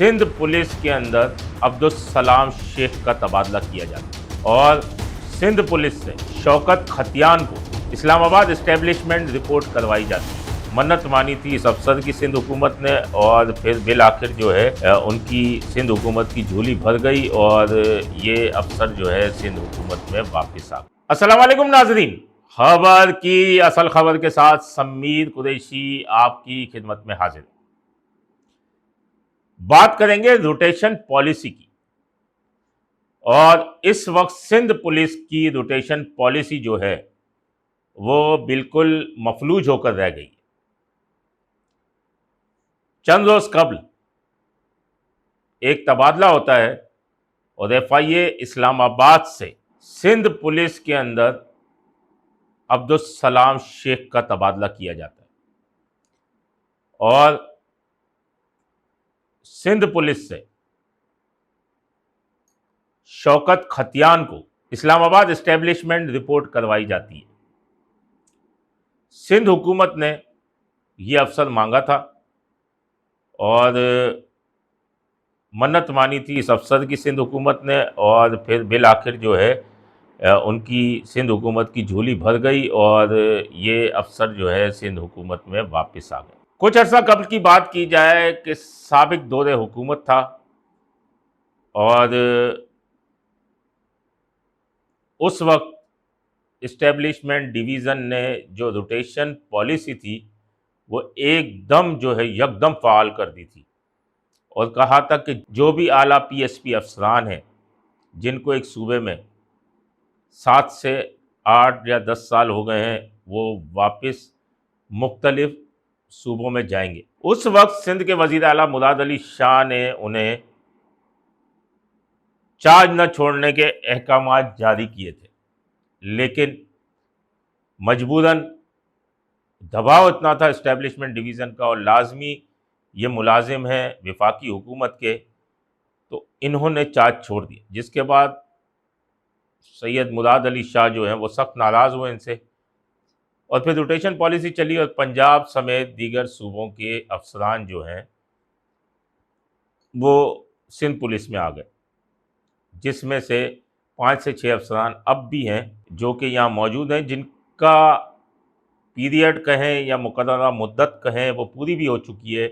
Sindh police के अंदर अब्दुल सलाम शेख का तबादला किया जाता है और सिंध पुलिस से शौकत खतियान को इस्लामाबाद इस्टेब्लिशमेंट रिपोर्ट करवाई जाती है। मन्नत मानी थी इस अफसर की सिंध हुकूमत ने और फिर बिल आखिर जो है उनकी सिंध हुकूमत की झोली भर गई और ये अफसर जो है सिंध हुकूमत में वापस आ गए। अस्सलाम वालेकुम नाजरीन, खबर की असल खबर के साथ समीर कुरैशी आपकी खिदमत में हाजिर। बात करेंगे रोटेशन पॉलिसी की और इस वक्त सिंध पुलिस की रोटेशन पॉलिसी जो है वो बिल्कुल मफलूज होकर रह गई। चंद रोज कबल एक तबादला होता है और एफआईए इस्लामाबाद से सिंध पुलिस के अंदर अब्दुल सलाम शेख का तबादला किया जाता है और सिंध पुलिस से शौकत खतियान को इस्लामाबाद इस्टेब्लिशमेंट रिपोर्ट करवाई जाती है। सिंध हुकूमत ने यह अफसर मांगा था और मन्नत मानी थी इस अफसर की सिंध हुकूमत ने और फिर बिल आखिर जो है उनकी सिंध हुकूमत की झोली भर गई और ये अफसर जो है सिंध हुकूमत में वापस आ गए। कुछ अर्सा कबल की बात की जाए कि साबिक दौरे हुकूमत था और उस वक्त इस्टेब्लिशमेंट डिवीज़न ने जो रोटेशन पॉलिसी थी वो एकदम जो है यकदम फ़ाल कर दी थी और कहा था कि जो भी आला पीएसपी अफसरान हैं जिनको एक सूबे में 7 से 8 या 10 साल हो गए हैं वो वापस मुख्तलिफ सूबों में जाएंगे। उस वक्त सिंध के वज़ीर आला मुराद अली शाह ने उन्हें चार्ज न छोड़ने के अहकाम जारी किए थे, लेकिन मजबूरन दबाव इतना था इस्टेब्लिशमेंट डिवीज़न का और लाजमी ये मुलाजिम हैं वफाकी हुकूमत के, तो इन्होंने चार्ज छोड़ दिया, जिसके बाद सैयद मुराद अली शाह जो हैं वो सख्त नाराज़ हुए इनसे और फिर रोटेशन पॉलिसी चली और पंजाब समेत दीगर सूबों के अफसरान जो हैं वो सिंध पुलिस में आ गए, जिसमें से 5 से 6 अफसरान अब भी हैं जो कि यहाँ मौजूद हैं, जिनका पीरियड कहें या मुकर्ररा मुद्दत कहें वो पूरी भी हो चुकी है,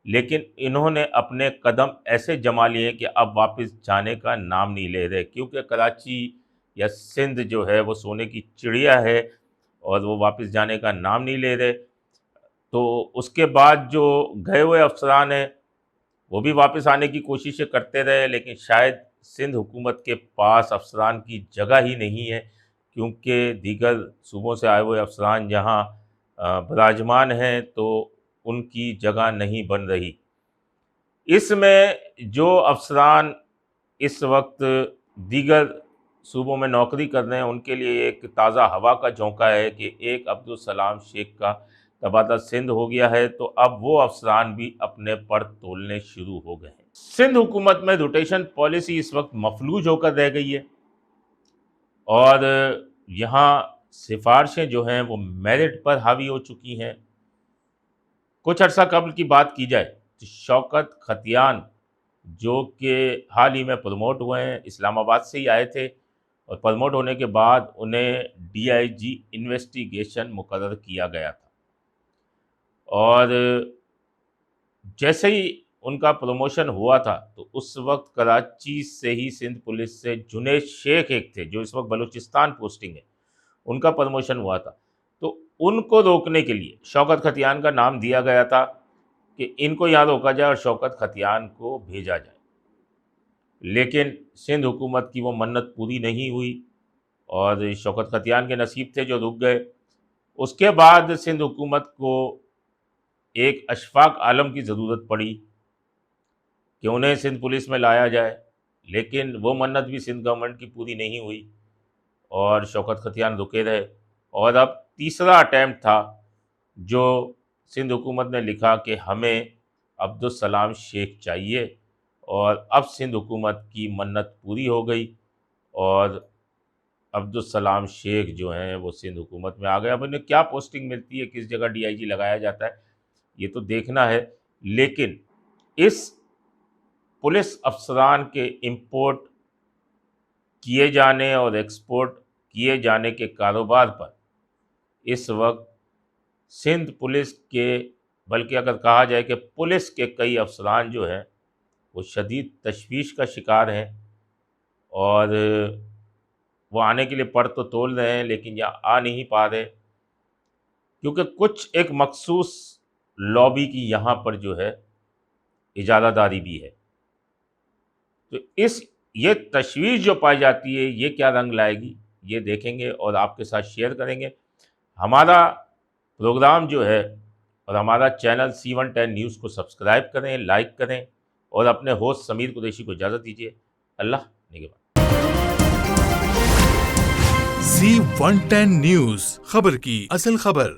लेकिन इन्होंने अपने कदम ऐसे जमा लिए कि अब वापस जाने का नाम नहीं ले रहे, क्योंकि कराची या सिंध जो है वो सोने की चिड़िया है और वो वापस जाने का नाम नहीं ले रहे। तो उसके बाद जो गए हुए अफसरान हैं वो भी वापस आने की कोशिशें करते रहे, लेकिन शायद सिंध हुकूमत के पास अफसरान की जगह ही नहीं है, क्योंकि दीगर सूबों से आए हुए अफसरान जहाँ विराजमान हैं तो उनकी जगह नहीं बन रही। इसमें जो अफसरान इस वक्त दीगर सूबों में नौकरी कर रहे हैं उनके लिए एक ताज़ा हवा का झोंका है कि एक अब्दुल सलाम शेख का तबादला सिंध हो गया है, तो अब वो अफसरान भी अपने पर तोलने शुरू हो गए हैं। सिंध हुकूमत में रोटेशन पॉलिसी इस वक्त मफलूज होकर रह गई है और यहाँ सिफारिशें जो हैं वो मेरिट पर हावी हो चुकी हैं। कुछ अर्सा कबल की बात की जाए तो शौकत खतियान जो कि हाल ही में प्रमोट हुए हैं, इस्लामाबाद से ही आए थे और प्रमोट होने के बाद उन्हें डीआईजी इन्वेस्टिगेशन मुकर्रर किया गया था और जैसे ही उनका प्रमोशन हुआ था तो उस वक्त कराची से ही सिंध पुलिस से जुनैद शेख एक थे जो इस वक्त बलूचिस्तान पोस्टिंग है, उनका प्रमोशन हुआ था। तो उनको रोकने के लिए शौकत खतियान का नाम दिया गया था कि इनको यहाँ रोका जाए और शौकत खतियान को भेजा जाए, लेकिन सिंध हुकूमत की वो मन्नत पूरी नहीं हुई और शौकत खतियान के नसीब थे जो रुक गए। उसके बाद सिंध हुकूमत को एक अशफाक आलम की ज़रूरत पड़ी कि उन्हें सिंध पुलिस में लाया जाए, लेकिन वो मन्नत भी सिंध गवर्नमेंट की पूरी नहीं हुई और शौकत खतियान रुके रहे। और अब तीसरा अटैम्प्ट था जो सिंध हुकूमत ने लिखा कि हमें अब्दुल सलाम शेख चाहिए और अब सिंध हुकूमत की मन्नत पूरी हो गई और अब्दुल सलाम शेख जो हैं वो सिंध हुकूमत में आ गए। अब इन्हें क्या पोस्टिंग मिलती है, किस जगह डीआईजी लगाया जाता है, ये तो देखना है, लेकिन इस पुलिस अफसरान के इंपोर्ट किए जाने और एक्सपोर्ट किए जाने के कारोबार पर इस वक्त सिंध पुलिस के, बल्कि अगर कहा जाए कि पुलिस के कई अफसरान जो हैं वो शदीद तशवीश का शिकार हैं, और वो आने के लिए पड़ तो तोल रहे हैं लेकिन या आ नहीं पा रहे, क्योंकि कुछ एक मखसूस लॉबी की यहाँ पर जो है इजाज़तदारी भी है। तो ये तशवीश जो पाई जाती है, ये क्या रंग लाएगी, ये देखेंगे और आपके साथ शेयर करेंगे। हमारा प्रोग्राम जो है और हमारा चैनल C110 न्यूज़ को सब्सक्राइब करें, लाइक करें और अपने होस्ट समीर कुरैशी को इजाज़त दीजिए। अल्लाह निगहबान। C110 न्यूज़, खबर की असल खबर।